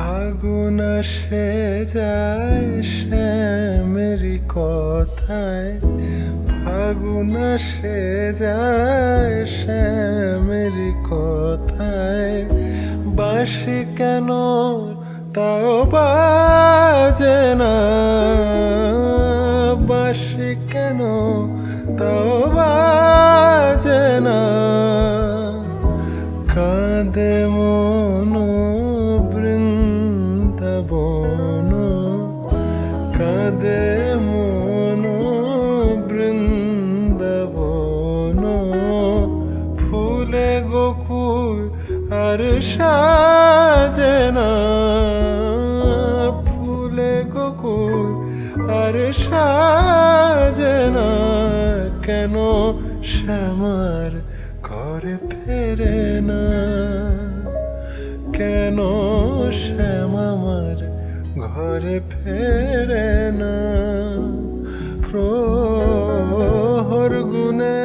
ফাগুন আসে যায় শ্যামেরি কথায়, ফাগুন আসে যায় শ্যামেরি কথায়। বাঁশি কেন তাও বাজে না, বাঁশি কেন তাও বাজে না। কাঁদে মন বৃন্দাবন, কাঁদে মন বৃন্দাবন। ফুলে গোকুল আর সাজে না, ফুলে গোকুল আর সাজে না। কেন শ্যামার ঘরে ফেরে না, কেন শ্যাম আমার ঘরে ফেরে না। প্রহর গুনে